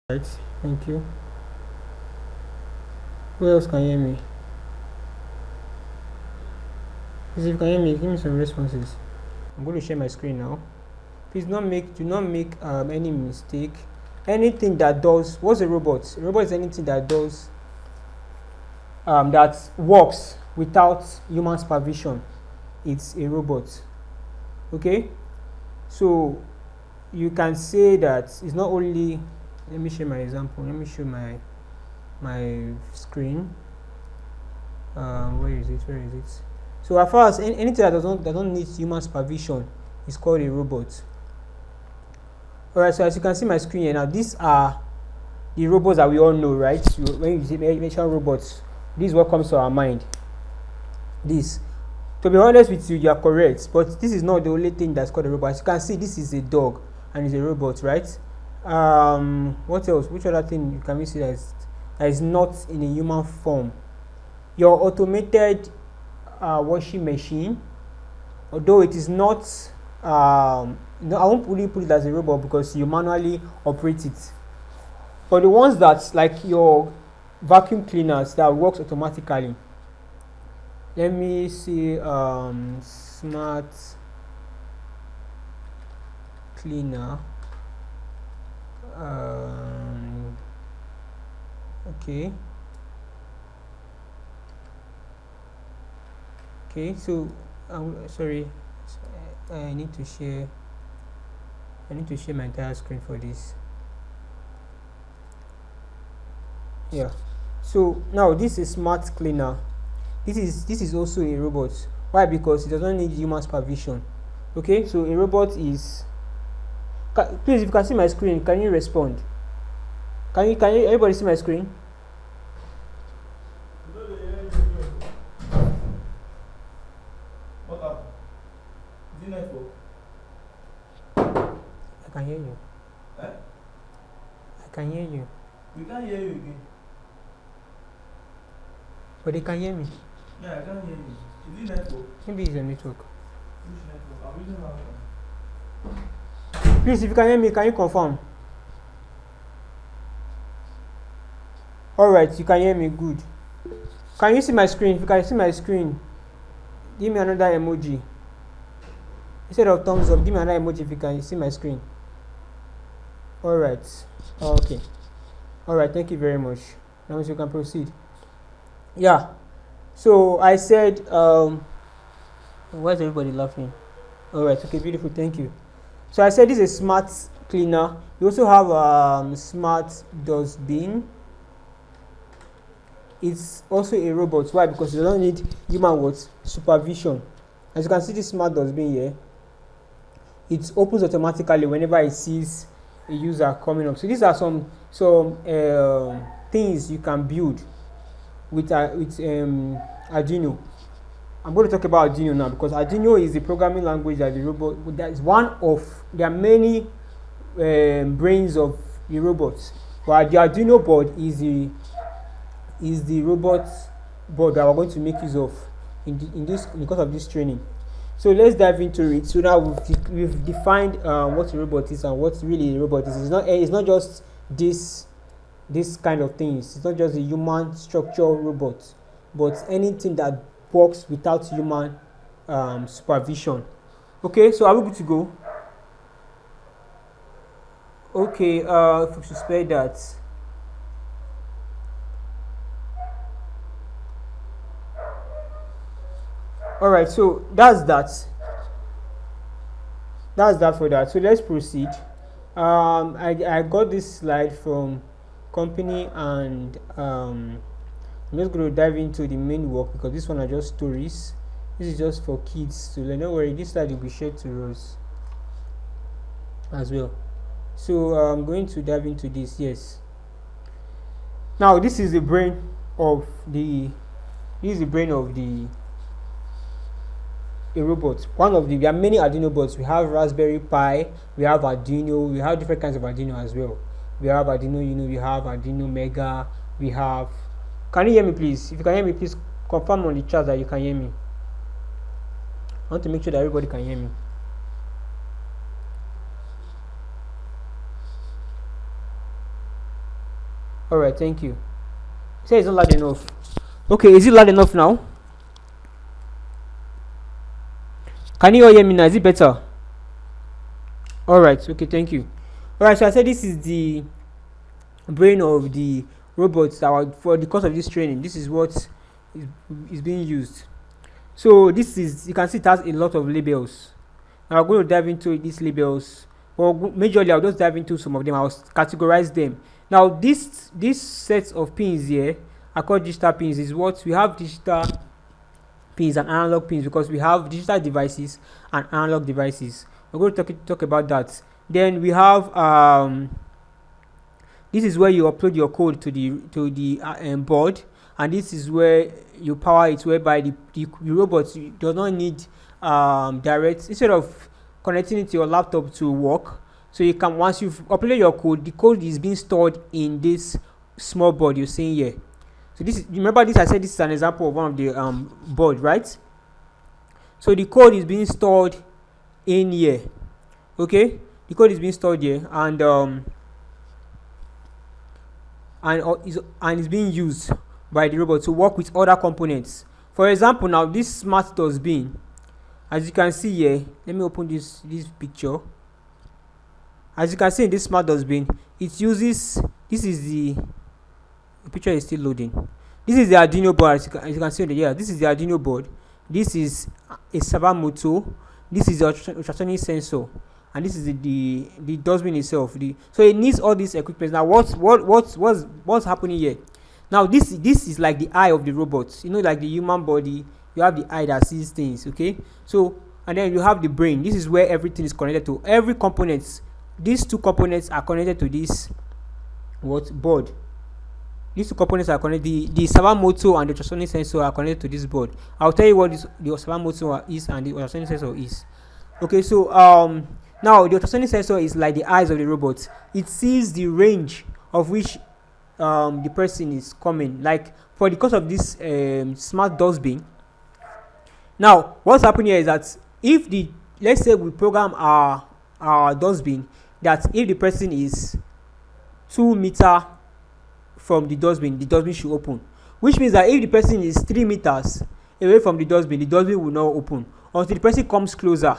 Right, thank you. Who else can hear me? Please, if you can hear me, give me some responses. I'm going to share my screen now. Please do not make any mistake. Anything that does, what's a robot? A robot is anything that does, that works without human supervision. It's a robot. Okay? So you can say that it's not only, let me share my example. Let me show my screen. Where is it? So as far as anything that doesn't need human supervision is called a robot. Alright, so as you can see my screen here now, these are the robots that we all know, right? So when you mention robots, this is what comes to our mind. This, to be honest with you, you are correct, but this is not the only thing that's called a robot. As you can see, this is a dog and it's a robot, right? What else? Which other thing you can see that is not in a human form? Your automated washing machine, although it is not, no, I won't really put it as a robot because you manually operate it. But the ones that, like your vacuum cleaners that works automatically, let me see, smart cleaner. Okay. So sorry, I need to share my entire screen for this. Yeah, so now this is smart cleaner. This is also a robot. Why? Because it doesn't need human supervision. Okay, so a robot is, please, if you can see my screen, can you respond? Can you everybody see my screen? I can hear you. Eh? I can hear you. We can't hear you again. But they can hear me. Yeah, I can't hear you. Is it network? Maybe it's a network. Which network? I'm using my phone. Please, if you can hear me, can you confirm? Alright, you can hear me, good. Can you see my screen? If you can see my screen, give me another emoji. Instead of thumbs up, give me another emoji if you can see my screen. Alright, okay. Alright, thank you very much. Now you can proceed. Yeah, so I said, why is everybody laughing? Alright, okay, beautiful, thank you. So I said this is a smart cleaner. You also have smart dustbin. It's also a robot. Why? Because you don't need human supervision. As you can see, this smart dustbin here, it opens automatically whenever it sees a user coming up. So these are some things you can build with Arduino. I'm going to talk about Arduino now because Arduino is the programming language that the robot, that is one of, there are many brains of the robots. But the Arduino board is the robot board that we're going to make use of in the course of this training. So let's dive into it. So now we've defined what a robot is and what really a robot is. It's not just this kind of things. It's not just a human structural robot, but anything that works without human supervision. Okay, so are we good to go? Okay, if we should spell that. Alright, so that's that for that. So let's proceed. I got this slide from company, and I'm just going to dive into the main work because this one are just stories. This is just for kids to learn. Don't worry, this slide will be shared to us as well. So I'm going to dive into this. Yes. Now this is the brain of a robot. There are many Arduino boards. We have Raspberry Pi, we have Arduino, we have different kinds of Arduino as well. We have Arduino Uno, we have Arduino Mega, we have, can you hear me please? If you can hear me, please confirm on the chat that you can hear me. I want to make sure that everybody can hear me. All right, thank you. Say it's not loud enough. Okay, is it loud enough now? Can you all hear me now? Is it better? All right. Okay, thank you. All right. So I said this is the brain of the robots that are for the course of this training. This is what is being used. So this is, you can see it has a lot of labels. Now I'm going to dive into these labels. Well, majorly I'll just dive into some of them. I'll categorize them. Now this set of pins here are called digital pins. Is what we have: digital pins and analog pins, because we have digital devices and analog devices. We're going to talk about that. Then we have this is where you upload your code to the board, and this is where you power it, whereby the robot does not need direct, instead of connecting it to your laptop to work. So you can, once you've uploaded your code, the code is being stored in this small board you're seeing here. So this is, remember this, I said this is an example of one of the board, right? So the code is being stored in here. Okay, the code is being stored here, and is being used by the robot to work with other components. For example, now this smart dustbin, as you can see here, let me open this picture. As you can see in this smart dustbin, it uses, this is the picture is still loading. This is the Arduino board, as you can see here. This is the Arduino board. This is a servo motor. This is the ultrasonic sensor, and this is the dustbin itself. So it needs all these equipment. Now what's happening here? Now this is like the eye of the robot. You know, like the human body, you have the eye that sees things. Okay, so, and then you have the brain. This is where everything is connected to. Every components, these two components are connected to this board. These two components are connected. The servo motor and the ultrasonic sensor are connected to this board. I'll tell you what the servo motor is and the ultrasonic sensor is. Okay, so now the ultrasonic sensor is like the eyes of the robot. It sees the range of which the person is coming. Like for the course of this smart dustbin. Now what's happening here is that if let's say we program our dustbin, that if the person is 2 meters from the dustbin should open, which means that if the person is 3 meters away from the dustbin will not open until the person comes closer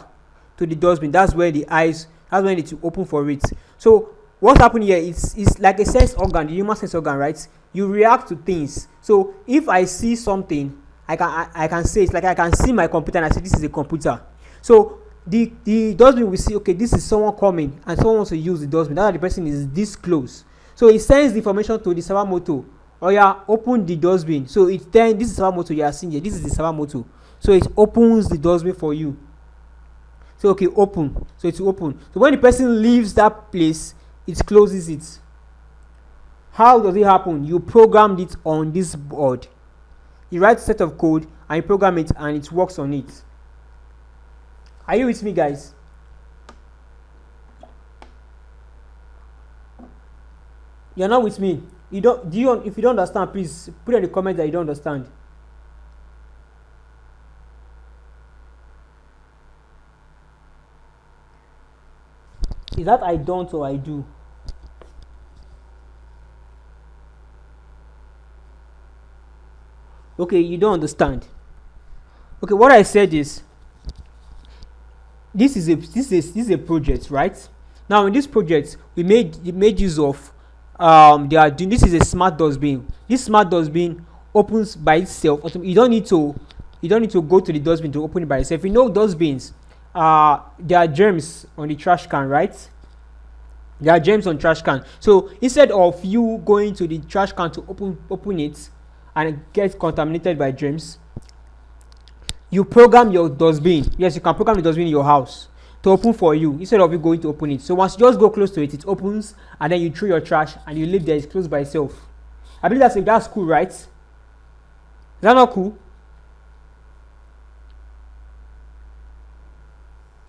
to the dustbin. That's when it will open for it. So what's happening here is like a sense organ, the human sense organ, right? You react to things. So if I see something, I can say, it's like I can see my computer and I say this is a computer. So the dustbin will see, okay, this is someone coming and someone wants to use the dustbin. That's why the person is this close. So it sends the information to the servo motor. Oh yeah, open the dustbin. So this is servo motor you are seeing here. This is the servo motor. So it opens the dustbin for you. So okay, open. So it's open. So when the person leaves that place, it closes it. How does it happen? You programmed it on this board. You write a set of code and you program it and it works on it. Are you with me, guys? You're not with me. If you don't understand, please put in the comment that you don't understand. Is that I don't or I do? Okay, you don't understand. Okay, what I said is this is a project, right? Now in this project we made use of this is a smart dustbin. This smart dustbin opens by itself. You don't need to go to the dustbin to open it by itself. You know, dustbins, there are germs on the trash can, right? There are germs on trash can. So instead of you going to the trash can to open it and get contaminated by germs, you program your dustbin. Yes, you can program the dustbin in your house to open for you instead of you going to open it. So once you just go close to it, it opens, and then you throw your trash and you leave there. It's closed by itself. I believe that's cool, right? Is that not cool?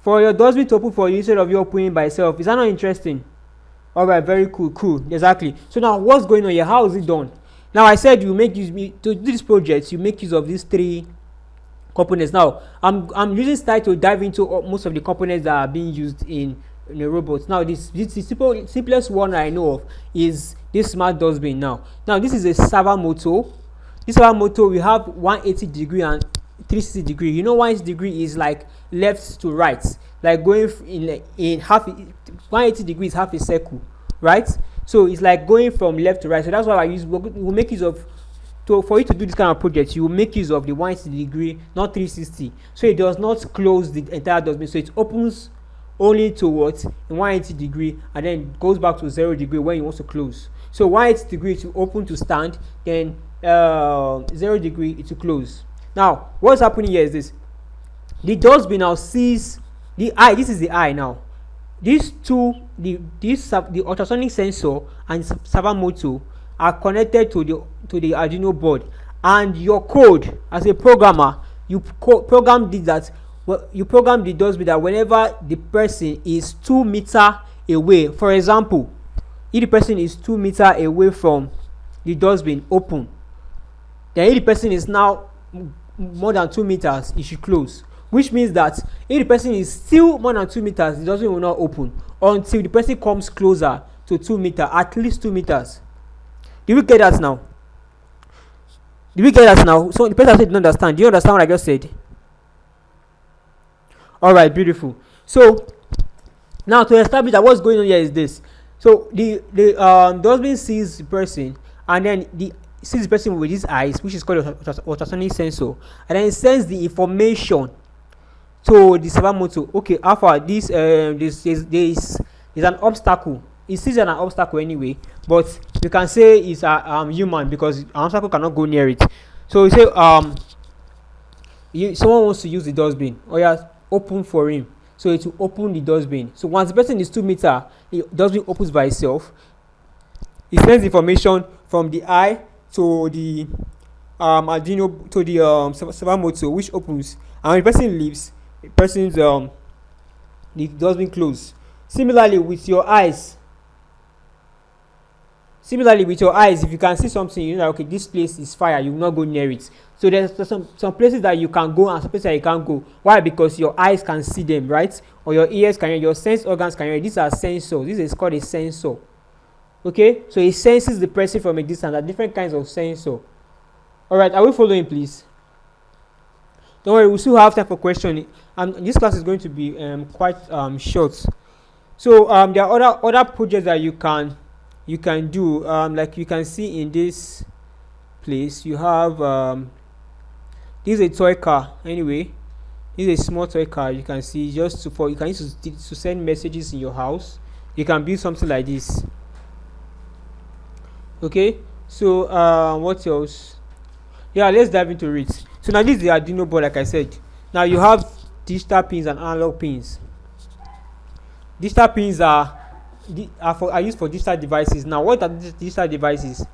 For your dustbin to open for you instead of you opening by itself. Is that not interesting? Alright, very cool. Exactly. So now what's going on here? How is it done? Now I said you make use to do this project, you make use of these 3 components. Now I'm using style to dive into most of the components that are being used in a robot. Now the simplest one I know of is this smart dustbin now. Now this is a servo motor. This servo motor, we have 180 degree and 360 degree. You know, 180 degree is like left to right, like going in half. 180 degrees half a circle, right? So it's like going from left to right. So that's why we'll make use of, for you to do this kind of project, you will make use of the 180 degree, not 360. So it does not close the entire dustbin. So it opens only towards 180 degree and then goes back to 0 degree when you want to close. So 180 degree to open to stand, then 0 degree it to close. Now what's happening here is this: the dustbin now sees the eye. This is the eye now. These two, the ultrasonic sensor and servo motor are connected to the Arduino board, and your code as a programmer, you program that. Well, you program the dustbin that whenever the person is 2 meters away, for example, if the person is 2 meters away from the dustbin open, then if the person is now more than 2 meters, it should close. Which means that if the person is still more than 2 meters, the dustbin will not open until the person comes closer to 2 meters, at least 2 meters. Do we get that now? So the person didn't understand. Do you understand what I just said? All right, beautiful. So now to establish that what's going on here is this. So the dustbin sees the person, and then sees the person with his eyes, which is called ultrasonic sensor, and then it sends the information to the servo motor. Okay, Alpha, this is an obstacle. It sees an obstacle anyway, but you can say it's a human because an obstacle cannot go near it. So you say someone wants to use the dustbin, or yeah, open for him. So it will open the dustbin. So once the person is 2 meters, the dustbin opens by itself. It sends information from the eye to the Arduino, to the servo motor, which opens, and when the person leaves, the person's the dustbin closes. Similarly with your eyes, if you can see something, you know that, okay, this place is fire, you will not go near it. So there's some places that you can go and some places that you can't go. Why? Because your eyes can see them, right? Or your ears can hear, your sense organs can hear. These are sensors. This is called a sensor. Okay, so it senses the person from a distance. There are different kinds of sensor. All right, are we following, please? Don't worry, we still have time for questioning. This class is going to be quite short. So there are other projects that you can do. Like you can see in this place, you have this is a toy car. Anyway, this is a small toy car. You can see you can use to send messages in your house. You can build something like this. Okay, so what else? Yeah, let's dive into it. So now this is the Arduino board, like I said. Now you have digital pins and analog pins. Digital pins are used for digital devices. Now what are digital devices?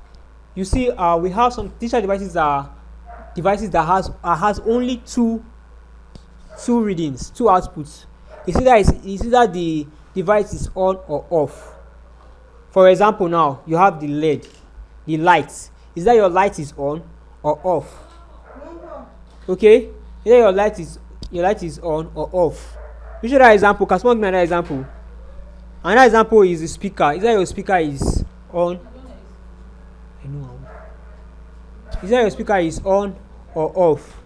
You see, we have some digital devices are devices that has only two readings, two outputs. It's either the device is on or off. For example, now you have the LED, the light. Is that your light is on or off? Okay, either your light is on or off. You show that example. Can someone give me another example? Another example is the speaker. Is that your speaker is on? I know. Is that your speaker is on or off?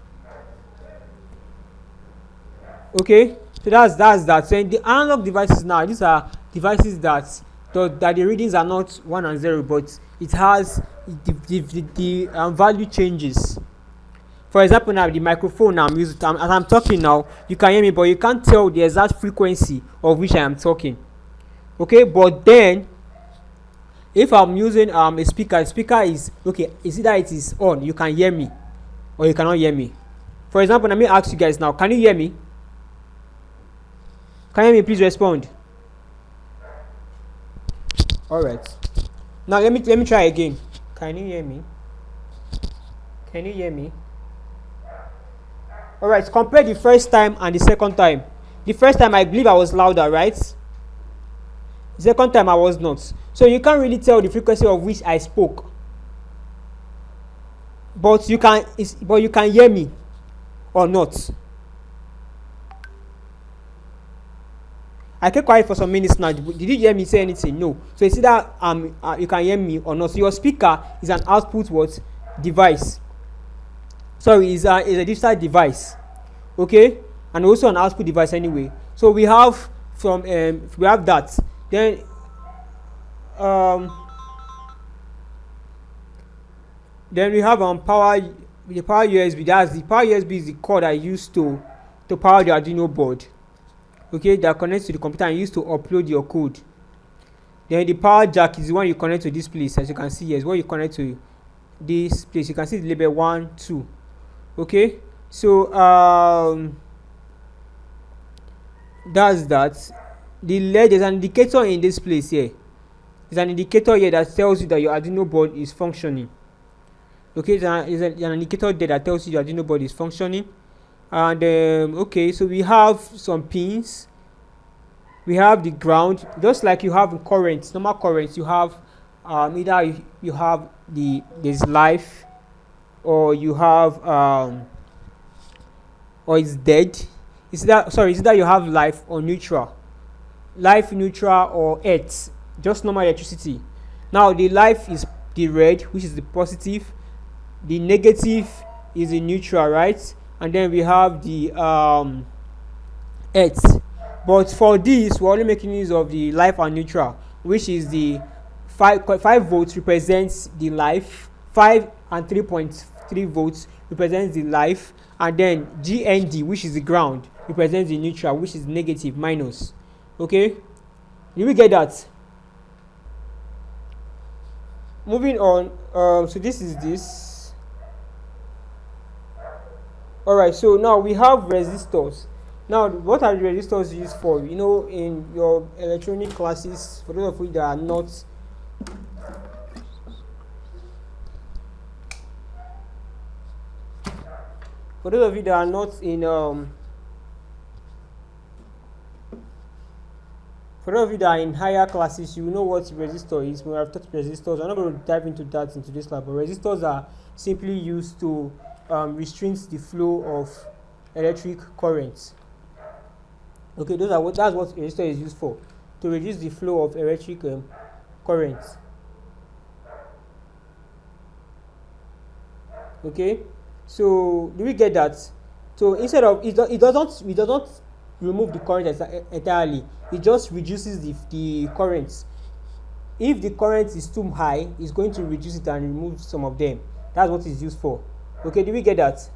Okay, so that's that. So in the analog devices now, these are devices that the readings are not 1 and 0, but it has the value changes. For example, now the microphone I'm using, as I'm talking now, you can hear me, but you can't tell the exact frequency of which I am talking. Okay, but then if I'm using a speaker is okay. It's either it is on, you can hear me, or you cannot hear me. For example, let me ask you guys now, can you hear me? Can you hear me? Please respond. All right. Now let me try again. Can you hear me? Can you hear me? All right. Compare the first time and the second time. The first time I believe I was louder, right? The second time I was not. So you can't really tell the frequency of which I spoke. But you can hear me or not. I kept quiet for some minutes now. Did you hear me say anything? No. So it's either you can hear me or not. So your speaker is an output what device. Sorry, is a digital device. Okay, and also an output device anyway. So we have we have that. Then um then we have the power USB. That's the power USB is the cord I use to power the Arduino board. Okay, that connects to the computer and used to upload your code. Then the power jack is the one you connect to this place. As you can see here, is what you connect to this place. You can see the label 1, 2. Okay, so that's that. The LED is an indicator in this place here. There's an indicator here that tells you that your Arduino board is functioning. Okay, there's an indicator there that tells you your Arduino board is functioning. And okay, so we have some pins. We have the ground, just like you have currents, normal currents. You have either you have there's life, or you have or it's dead. It's that you have life or neutral, neutral, or earth, just normal electricity. Now the life is the red, which is the positive. The negative is the neutral, right? And then we have the earth. But for this, we're only making use of the life and neutral, which is the 5 volts represents the life, 5 and 3.3 volts represents the life, and then GND, which is the ground, represents the neutral, which is negative, minus. Okay, did we get that? Moving on. So this is this. All right, so now we have resistors. Now, what are the resistors used for? You know, in your electronic classes, for those of you that are not in for those of you that are in higher classes, you know what resistor is. We have taught resistors. I'm not going to dive into that into this lab, but resistors are simply used to restrain the flow of electric currents. Okay, that's what a resistor is used for, to reduce the flow of electric currents. Okay, so do we get that? So instead of it doesn't remove the current entirely. It just reduces the currents. If the current is too high, it's going to reduce it and remove some of them. That's what it's used for. Okay, do we get that?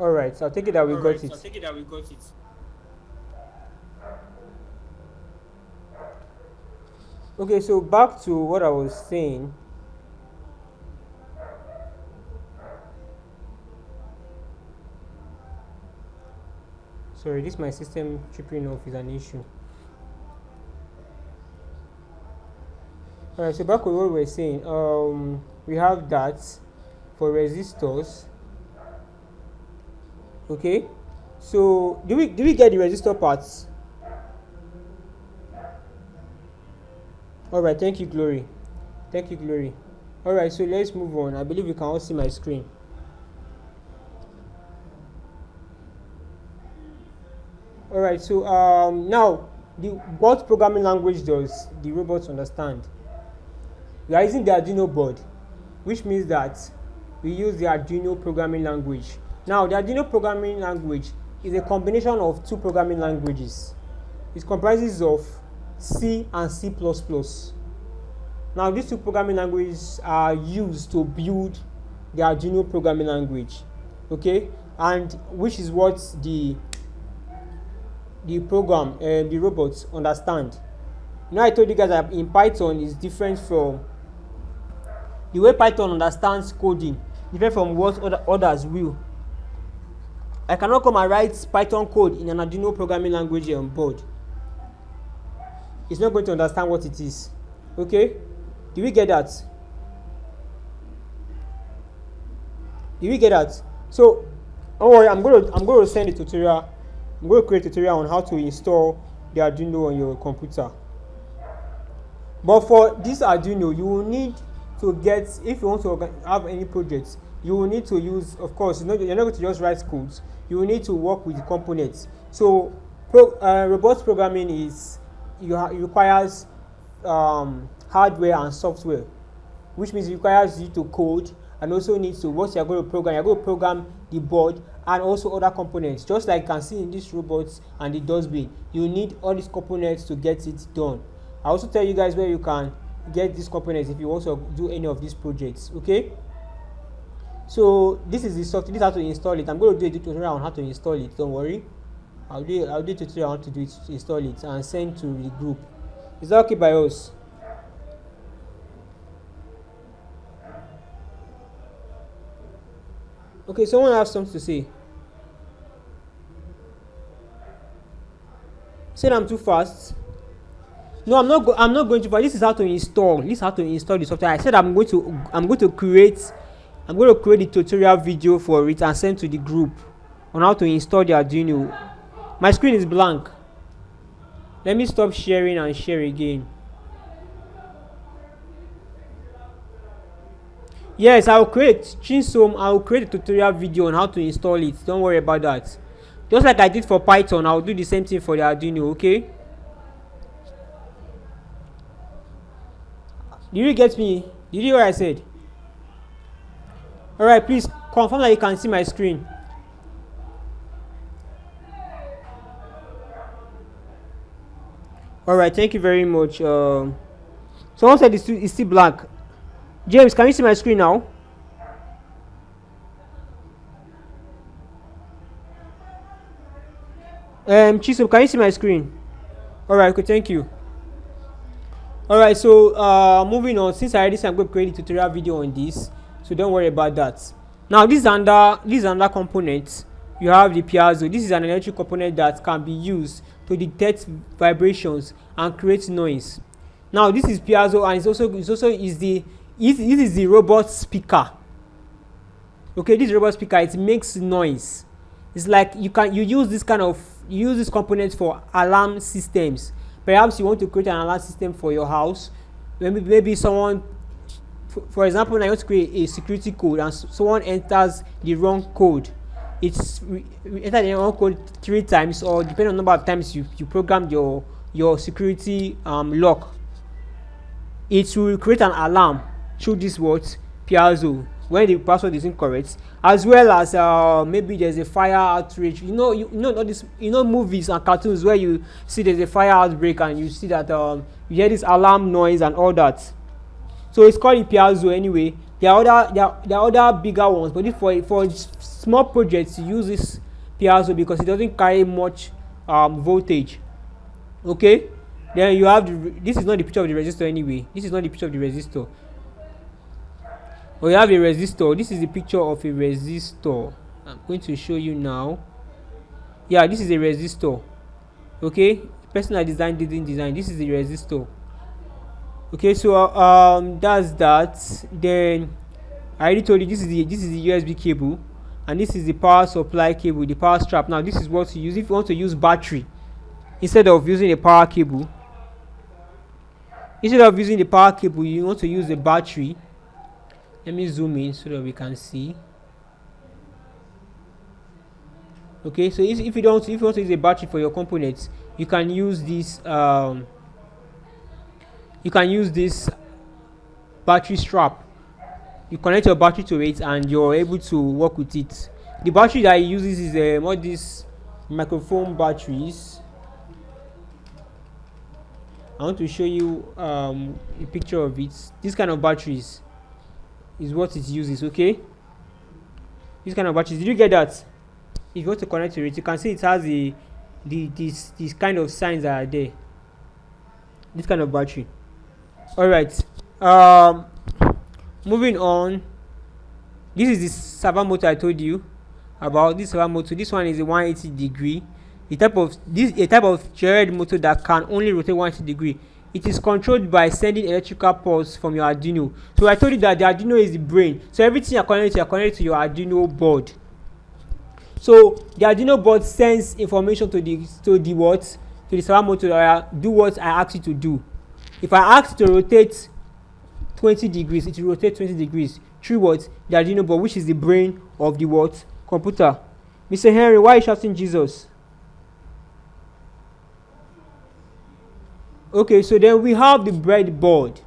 Alright, so I'll take it that we got it. Okay, so back to what I was saying. Sorry, this my system tripping off is an issue. Alright, so back to what we were saying. We have that for resistors. Okay, so do we get the resistor parts? All right, thank you, Glory. All right, so let's move on. I believe you can all see my screen. All right, so now what programming language does the robots understand? We are using the Arduino board, which means that we use the Arduino programming language. Now, the Arduino programming language is a combination of two programming languages. It comprises of C and C++. Now, these two programming languages are used to build the Arduino programming language, okay? And which is what the program and the robots understand. Now, I told you guys that in Python is different from the way Python understands coding, different from what others will. I cannot come and write Python code in an Arduino programming language on board. It's not going to understand what it is. Okay? Do we get that? So don't worry, I'm going to send a tutorial I'm going to create a tutorial on how to install the Arduino on your computer. But for this Arduino, you will need to get, if you want to have any projects, you will need to use, of course, you're not going to just write codes. You will need to work with the components. So robotics programming requires hardware and software, which means it requires you to code, and also needs to, what you're going to program the board and also other components. Just like you can see in these robots and the dustbin, you need all these components to get it done. I also tell you guys where you can get these components if you want to do any of these projects. Okay, so this is the software. This is how to install it. I'm going to do a tutorial on how to install it. Don't worry, I'll do a tutorial on how to do it, to install it, and send to the group. Is that okay by us? Okay, someone has something to say. Said I'm too fast. No, I'm not going to. But this is how to install. This is how to install the software. I said I'm going to create the tutorial video for it and send to the group on how to install the Arduino. My screen is blank. Let me stop sharing and share again. Yes, I will create a tutorial video on how to install it. Don't worry about that. Just like I did for Python, I'll do the same thing for the Arduino. Okay? Did you get me? Did you hear what I said? Alright, please confirm that you can see my screen. Alright, thank you very much. Someone said it's still blank. James, can you see my screen now? Chisholm, can you see my screen? Alright, okay, thank you. Alright, so moving on. Since I already said I'm going to create a tutorial video on this, so don't worry about that. Now this is another component. You have the piezo. This is an electric component that can be used to detect vibrations and create noise. Now this is piezo, and this is the robot speaker. Okay, this robot speaker, it makes noise. It's like you use this component for alarm systems. Perhaps you want to create an alarm system for your house. Maybe someone, for example, now you want to create a security code and someone enters the wrong code. Enter the wrong code 3 times, or depending on the number of times you programmed your security lock. It will create an alarm through this piezo when the password is incorrect, as well as maybe there's a fire outrage. You know all this, movies and cartoons where you see there's a fire outbreak and you see that you hear this alarm noise and all that. So it's called a piezo anyway. There are other bigger ones, but for small projects you use this piezo because it doesn't carry much voltage. Okay, then you have this is not the picture of the resistor anyway. This is not the picture of the resistor. We have a resistor. This is the picture of a resistor. I'm going to show you now. Yeah, this is a resistor. Okay, the person that didn't design. This is the resistor. Okay, so that's that. Then I already told you this is the USB cable, and this is the power supply cable, the power strap. Now this is what you use if you want to use battery instead of using a power cable. Instead of using the power cable, you want to use a battery. Let me zoom in so that we can see. Okay, so if you want to use a battery for your components, you can use this battery strap. You connect your battery to it and you're able to work with it. The battery that it uses is all these microphone batteries. I want to show you a picture of it. This kind of batteries is what it uses. Okay, this kind of batteries. Did you get that? If you want to connect to it, you can see it has these kind of signs that are there. This kind of battery. All right, moving on. This is the servo motor I told you about. This servo motor, this one is a 180 degree. A type of geared motor that can only rotate 180 degree. It is controlled by sending electrical pulse from your Arduino. So I told you that the Arduino is the brain. So everything you're connected to your Arduino board. So the Arduino board sends information to the what, to the servo motor that do what I ask it to do. If I ask to rotate 20 degrees, it will rotate 20 degrees through what, the Arduino board, which is the brain of the what, computer. Mr. Henry, why are you shouting Jesus? Okay, so then we have the breadboard.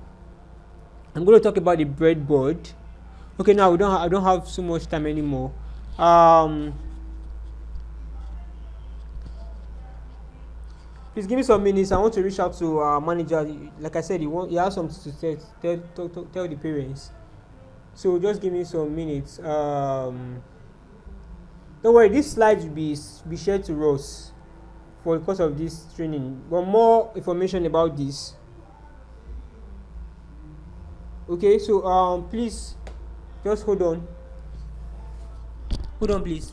I'm going to talk about the breadboard. Okay, now I don't have so much time anymore. Please give me some minutes. I want to reach out to our manager. Like I said, he has something to tell the parents. So just give me some minutes. Don't worry, these slides will be shared to us for the course of this training. But more information about this. Okay, so please just hold on. Hold on, please.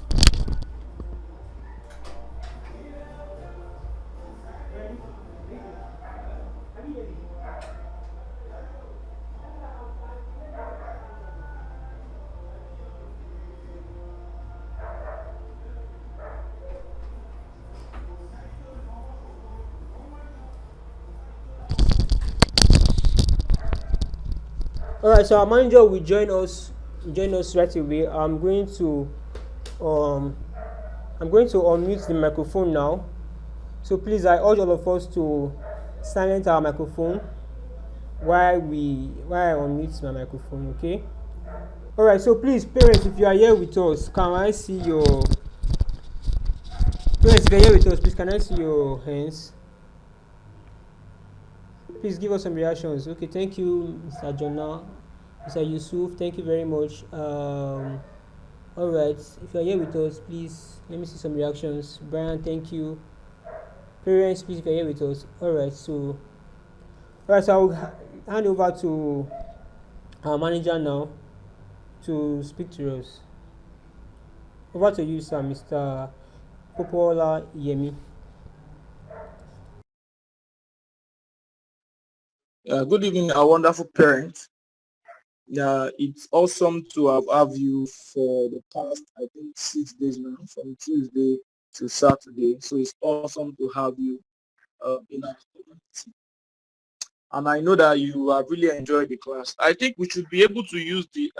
All right, so our manager will join us right away. Um I'm going to unmute the microphone now. So please, I urge all of us to silence our microphone while I unmute my microphone. Okay. All right. So please, parents, if you are here with us, can I see your parents? If you are here with us, please, can I see your hands? Please give us some reactions. Okay. Thank you, Mr. Jonah, Mr. Yusuf. Thank you very much. All right. If you are here with us, please let me see some reactions. Brian, thank you. Parents, please, if you're here with us. All right, so I will hand over to our manager now to speak to us. Over to you, sir, Mr. Popola Yemi. Good evening, our wonderful parents. It's awesome to have you for the past, I think, 6 days now, from Tuesday to Saturday. So it's awesome to have you in our community. And I know that you have really enjoyed the class. I think we should be able to use the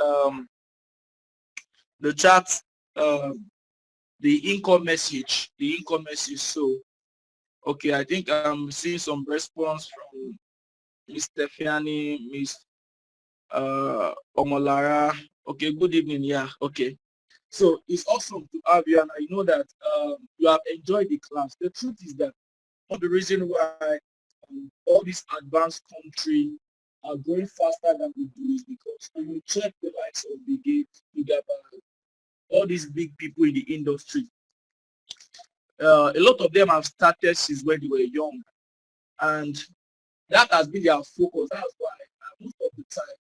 chat, the income message. So, okay, I think I'm seeing some response from Miss Stephanie, Miss Omolara. Okay, good evening. Yeah, okay. So it's awesome to have you, and I know that you have enjoyed the class. The truth is that one of the reason why all these advanced countries are growing faster than we do is because when you check the likes of Bill Gates, all these big people in the industry, a lot of them have started since when they were young, and that has been their focus. That's why most of the time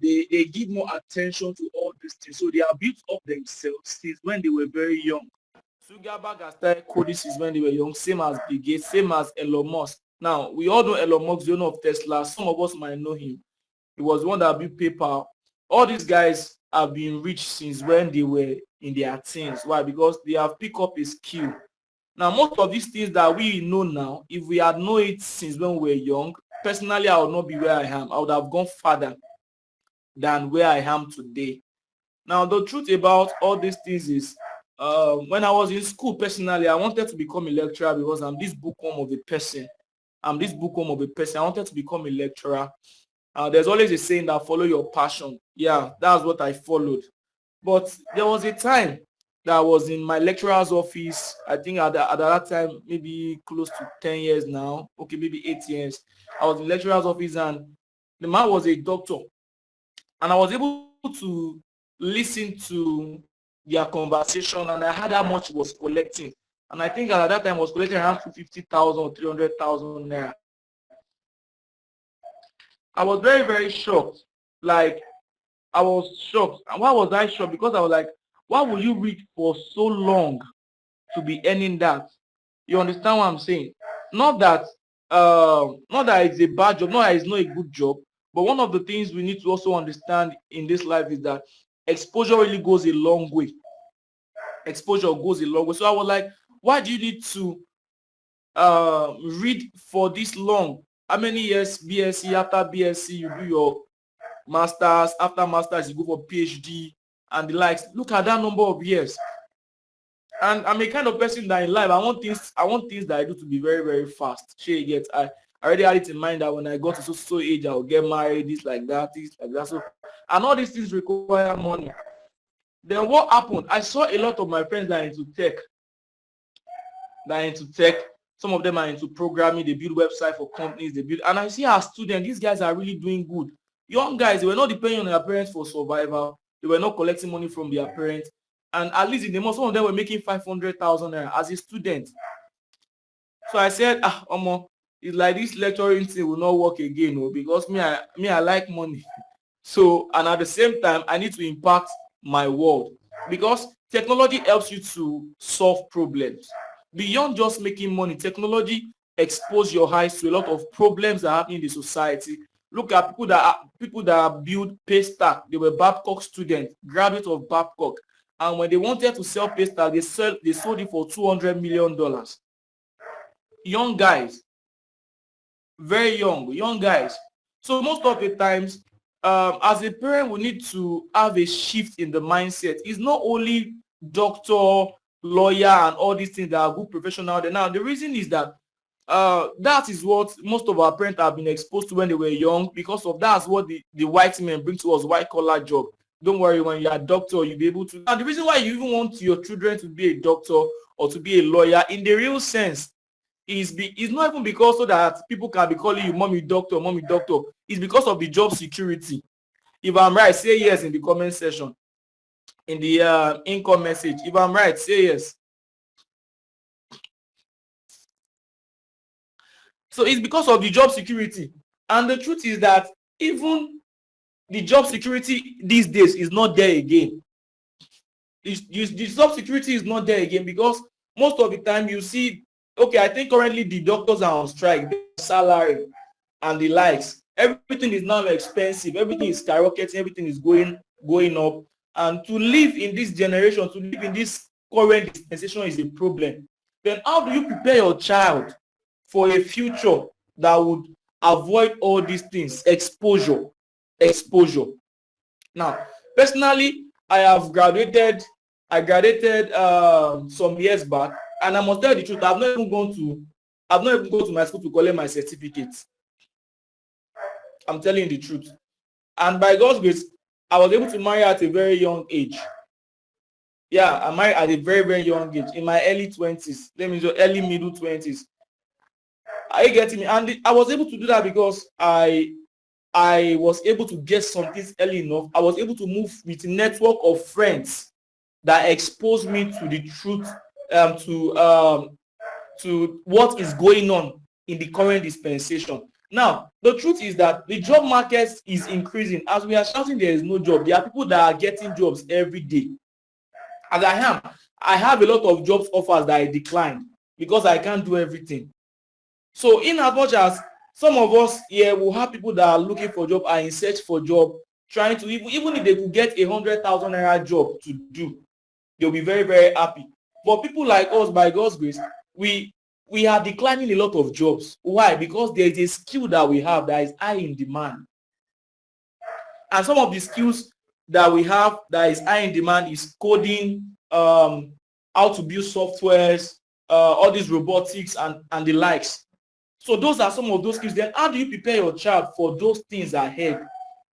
they give more attention to all these things. So they have built up themselves since when they were very young. Zuckerberg has started coding since when they were young, same as Bill Gates, same as Elon Musk. Now, we all know Elon Musk, the owner of Tesla. Some of us might know him. He was the one that built PayPal. All these guys have been rich since when they were in their teens. Why? Because they have picked up a skill. Now, most of these things that we know now, if we had known it since when we were young, personally, I would not be where I am. I would have gone further than where I am today. Now, the truth about all these things is, when I was in school, personally, I wanted to become a lecturer because I'm this bookworm of a person. I wanted to become a lecturer. There's always a saying that follow your passion. Yeah, that's what I followed. But there was a time that I was in my lecturer's office. I think at that time, maybe close to 10 years now. Okay, maybe 8 years. I was in lecturer's office and the man was a doctor. And I was able to listen to their conversation and I heard how much he was collecting. And I think at that time I was collecting around 250,000 or 300,000 naira. I was very, very shocked. Like, I was shocked. And why was I shocked? Because I was like, why will you read for so long to be earning that? You understand what I'm saying? Not that it's a bad job, not that it's not a good job, but one of the things we need to also understand in this life is that exposure really goes a long way. exposure goes a long way. So I was like, why do you need to read for this long? How many years BSc? After BSc, you do your masters. After masters, you go for PhD and the likes. Look at that number of years. And I'm a kind of person that in life I want things that I do to be very, very fast. She gets I already had it in mind that when I got to so age, I'll get married, this like that, this like that. So, and all these things require money. Then what happened? I saw a lot of my friends that are into tech. Some of them are into programming. They build websites for companies. And I see as students, these guys are really doing good. Young guys, they were not depending on their parents for survival. They were not collecting money from their parents. And at least in the month, some of them were making 500,000 naira as a student. So I said, Omo, it's like this lecturing thing will not work again, because I like money. So, and at the same time, I need to impact my world, because technology helps you to solve problems. Beyond just making money, technology expose your eyes to a lot of problems that happen in the society. Look at people that build Paystack. They were Babcock students, graduates of Babcock, and when they wanted to sell Paystack, they sold it for $200 million. Young guys, very young guys. So most of the times, as a parent, we need to have a shift in the mindset. It's not only doctor, lawyer, and all these things that are good professional. Now, the reason is that that is what most of our parents have been exposed to when they were young, because of that's what the white men bring to us, white collar job. Don't worry, when you're a doctor, you'll be able to. And the reason why you even want your children to be a doctor or to be a lawyer in the real sense is not even because so that people can be calling you mommy doctor. It's because of the job security. If I'm right, say yes in the comment section, in the income message. If I'm right, say yes. So it's because of the job security. And the truth is that even the job security these days is not there again. The job security is not there again, because most of the time you see, okay, I think currently the doctors are on strike, their salary and the likes. Everything is now expensive. Everything is skyrocketing. Everything is going up. And to live in this generation, to live in this current dispensation is a problem. Then how do you prepare your child for a future that would avoid all these things? Exposure. Now, personally, I graduated some years back, and I must tell you the truth, I've not even gone to my school to collect my certificates. I'm telling you the truth. And by God's grace, I was able to marry at a very young age. Yeah, I married at a very, very young age, in my early 20s. Let me say early middle 20s. Are you getting me? And I was able to do that because I was able to get some things early enough. I was able to move with a network of friends that exposed me to the truth, to what is going on in the current dispensation. Now, the truth is that the job market is increasing. As we are shouting, there is no job. There are people that are getting jobs every day. As I have a lot of jobs offers that I declined because I can't do everything. So in as much as some of us here will have people that are looking for job, are in search for job, trying to, even if they could get 100,000 naira job to do, they'll be very, very happy. But people like us, by God's grace, we are declining a lot of jobs. Why? Because there is a skill that we have that is high in demand. And some of the skills that we have that is high in demand is coding, how to build softwares, all these robotics and the likes. So those are some of those skills. Then how do you prepare your child for those things ahead?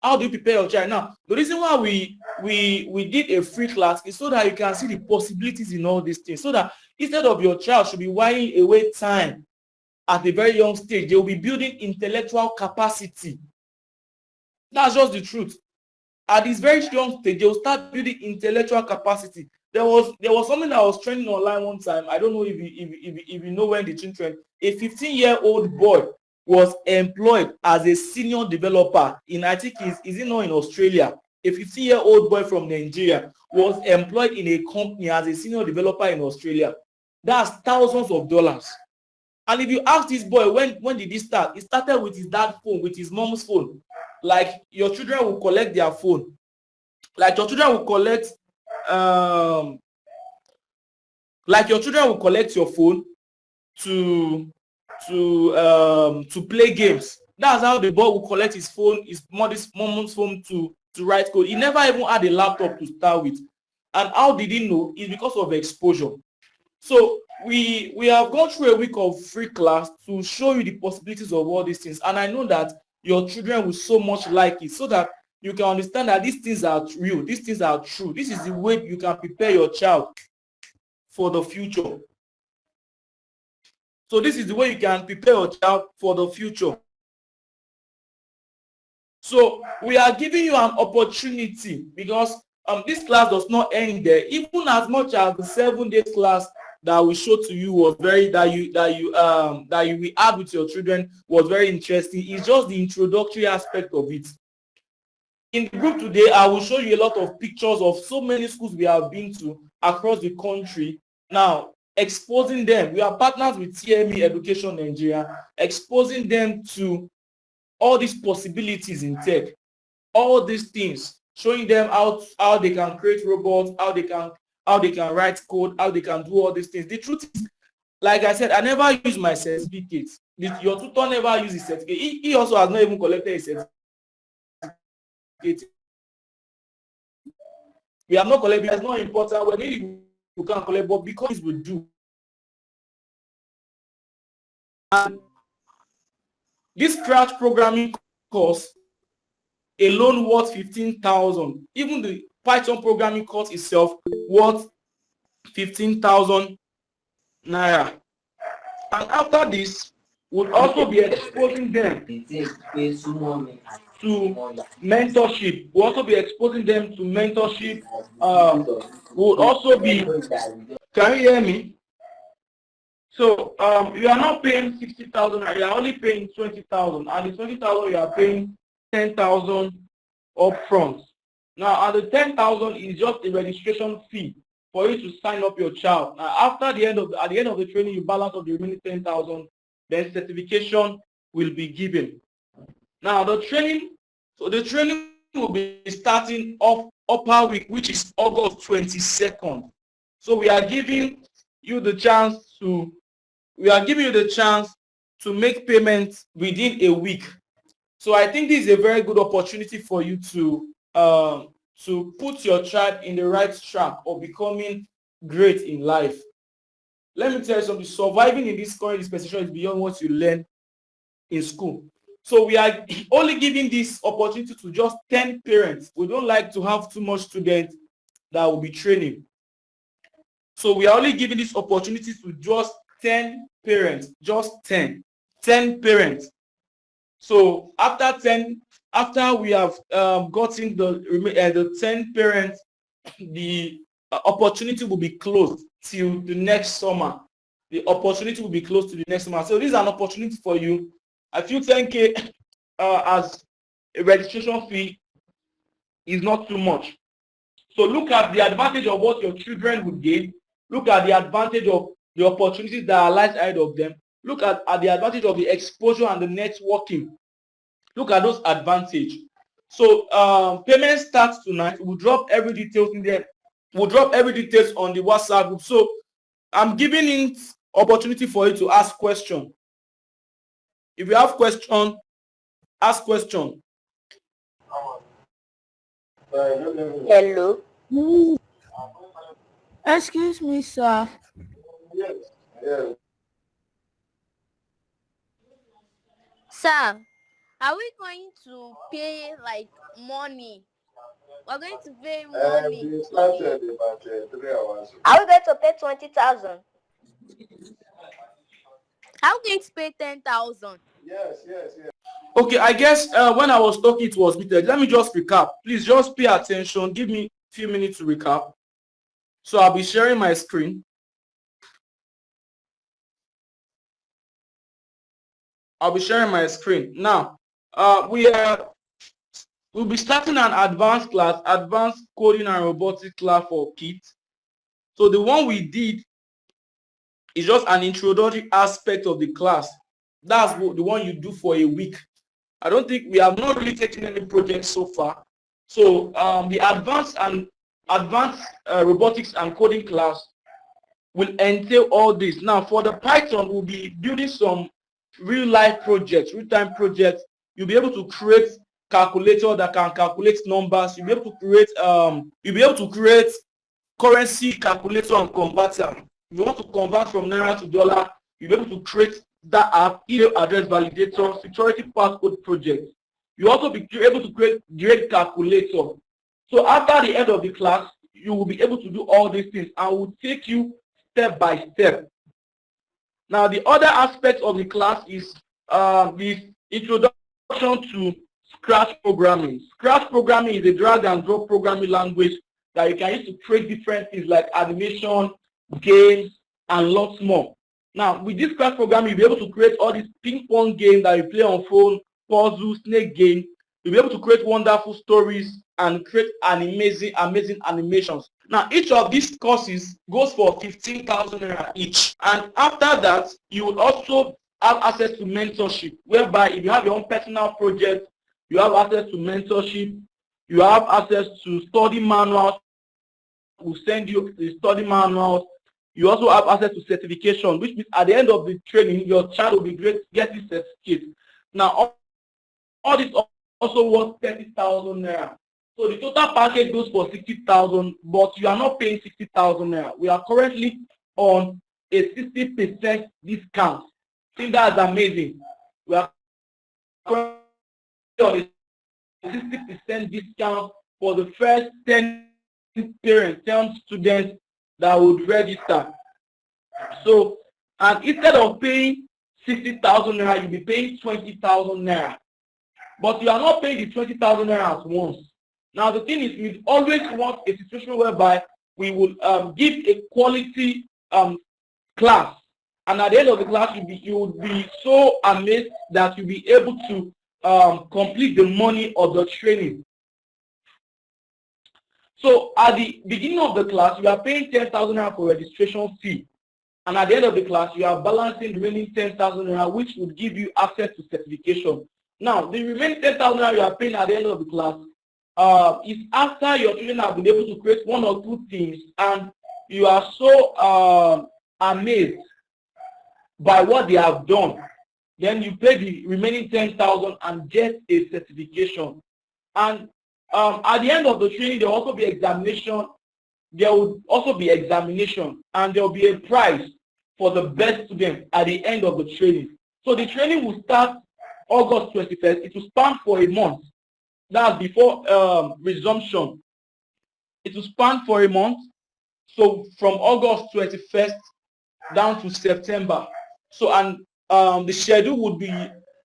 How do you prepare your child? Now, the reason why we did a free class is so that you can see the possibilities in all these things. So that instead of your child should be whiling away time at a very young stage, they will be building intellectual capacity. That's just the truth. At this very young stage, they will start building intellectual capacity. There was something that was trending online one time. I don't know if you know when the trend. A 15-year-old boy was employed as a senior developer in, I think is it not in Australia? A 15-year-old boy from Nigeria was employed in a company as a senior developer in Australia. That's thousands of dollars. And if you ask this boy, when did he start? He started with his dad's phone, with his mom's phone. Like your children will collect their phone. Like your children will collect Like your children will collect your phone to play games. That's how the boy will collect his phone, his mom's phone to write code. He never even had a laptop to start with. And how did he know? It's because of exposure. So we have gone through a week of free class to show you the possibilities of all these things. And I know that your children will so much like it, so that you can understand that these things are real, these things are true. This is the way you can prepare your child for the future. So this is the way you can prepare your child for the future. So we are giving you an opportunity, because this class does not end there. Even as much as the 7 days class that we showed to you was that you will add with your children was very interesting. It's just the introductory aspect of it. In the group today, I will show you a lot of pictures of so many schools we have been to across the country. Now, exposing them. We are partners with TME Education Nigeria, exposing them to all these possibilities in tech, all these things, showing them how they can create robots, how they can write code, how they can do all these things. The truth is, like I said, I never use my certificate. Your tutor never uses certificate. He also has not even collected a certificate. We have not collected. It's not important whether you can collect, but because we do. And this scratch programming course alone worth 15,000. Even the Python programming course itself worth 15,000 naira. And after this, we'll also be exposing them to mentorship. We'll also be exposing them to mentorship. We'll also be, can you hear me? So you are not paying 60,000, you are only paying 20,000, and the 20,000 you are paying 10,000 upfront. Now, and the 10,000 is just a registration fee for you to sign up your child. Now, at the end of the training, you balance of the remaining 10,000, then certification will be given. Now, the training will be starting off upper week, which is August 22nd. So we are giving you the chance to make payments within a week. So I think this is a very good opportunity for you to put your child in the right track of becoming great in life. Let me tell you something. Surviving in this current dispensation is beyond what you learn in school. So we are only giving this opportunity to just 10 parents. We don't like to have too much students that will be training. So we are only giving this opportunity to just 10 parents, just 10 parents. So after we have gotten the 10 parents, the opportunity will be closed till the next summer. The opportunity will be closed to the next summer. So this is an opportunity for you. I feel 10K as a registration fee is not too much. So look at the advantage of what your children would gain. Look at the advantage of the opportunities that are lies ahead of them. Look at the advantage of the exposure and the networking. Look at those advantages. So payment starts tonight. We'll drop every details in there. We'll drop every details on the WhatsApp group. So I'm giving it opportunity for you to ask question. If you have question, ask question. Hello. Excuse me, sir. Yes. Sir, are we going to pay like money? We're going to pay money. We started about 3 hours. Are we going to pay 20,000? How are we going to pay 10,000? Yes. Okay, I guess when I was talking, it was muted. Let me just recap. Please just pay attention. Give me a few minutes to recap. So I'll be sharing my screen. Now, we'll be starting an advanced class, advanced coding and robotics class for kids. So the one we did is just an introductory aspect of the class. That's the one you do for a week. I don't think we have not really taken any projects so far. So the advanced robotics and coding class will entail all this. Now, for the Python, we'll be building some real life projects, real time projects. You'll be able to create calculator that can calculate numbers. You'll be able to create currency calculator and converter. If you want to convert from naira to dollar, you'll be able to create that app, email address validator, security passcode project. You also be able to create grade calculator. So after the end of the class, you will be able to do all these things, and will take you step by step. Now, the other aspect of the class is the introduction to Scratch programming. Scratch programming is a drag and drop programming language that you can use to create different things like animation, games, and lots more. Now, with this Scratch programming, you'll be able to create all these ping pong games that you play on phone, puzzle, snake game. You'll be able to create wonderful stories and create amazing animations. Now, each of these courses goes for 15,000 naira each. And after that, you will also have access to mentorship, whereby if you have your own personal project, you have access to mentorship, you have access to study manuals. We'll send you the study manuals. You also have access to certification, which means at the end of the training, your child will be getting certificate. Now, all this also worth 30,000 naira. So the total package goes for 60,000, but you are not paying 60,000 naira. We are currently on a 60% discount. I think that's amazing. We are currently on a 60% discount for the first 10 parents, 10 students that would register. So, and instead of paying 60,000 naira, you'll be paying 20,000 naira. But you are not paying the 20,000 naira at once. Now, the thing is, we always want a situation whereby we will give a quality class. And at the end of the class, you would be so amazed that you'll be able to complete the money of the training. So at the beginning of the class, you are paying 10,000 naira for registration fee. And at the end of the class, you are balancing the remaining 10,000 naira, which would give you access to certification. Now, the remaining 10,000 naira you are paying at the end of the class is after your children have been able to create one or two things, and you are so amazed by what they have done. Then you pay the remaining 10,000 and get a certification. And at the end of the training, there will also be examination. There will also be examination, and there will be a prize for the best student at the end of the training. So the training will start August 21st. It will span for a month. That's before resumption. It will span for a month. So from August 21st down to September. So, and the schedule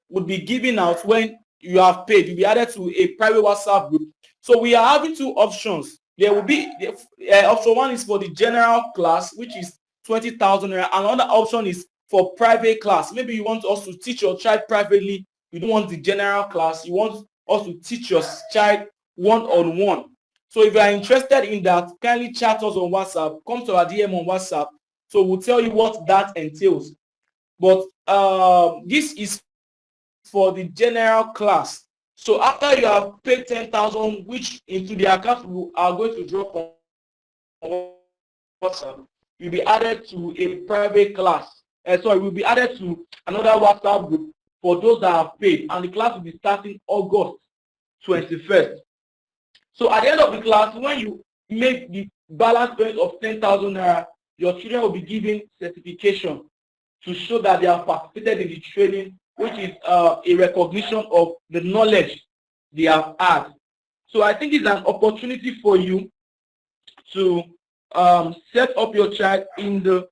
would be given out when you have paid. You'll be added to a private WhatsApp group. So we are having two options. There will be option one is for the general class, which is 20,000 naira. Another option is for private class. Maybe you want us to teach your child privately. You don't want the general class. You want us to teach your child one-on-one. So if you are interested in that, kindly chat us on WhatsApp. Come to our DM on WhatsApp. So we'll tell you what that entails. But this is for the general class. So after you have paid 10,000, which into the account we are going to drop on WhatsApp, you'll be added to a private class. Sorry, we'll be added to another WhatsApp group for those that have paid, and the class will be starting August 21st. So at the end of the class, when you make the balance payment of 10,000 naira, your children will be given certification to show that they have participated in the training, which is a recognition of the knowledge they have had. So I think it's an opportunity for you to set up your child in the.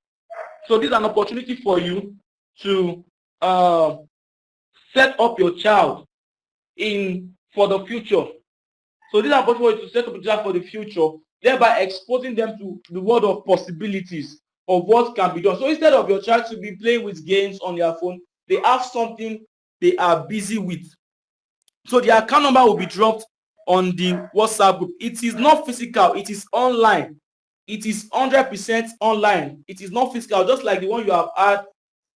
So this is an opportunity for you to set up your child for the future. So this is an opportunity for you to set up your child for the future, thereby exposing them to the world of possibilities of what can be done. So instead of your child to be playing with games on their phone, they have something they are busy with. So the account number will be dropped on the WhatsApp group. It is not physical, it is online. It is 100% online. It is not physical, just like the one you have had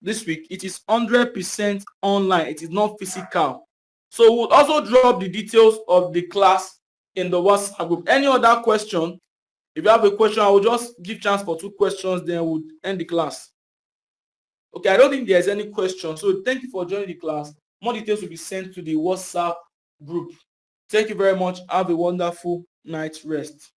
this week. It is 100% online. It is not physical. So we'll also drop the details of the class in the WhatsApp group. Any other question? If you have a question, I will just give chance for 2 questions, then we'll end the class. Okay, I don't think there's any question. So thank you for joining the class. More details will be sent to the WhatsApp group. Thank you very much. Have a wonderful night's rest.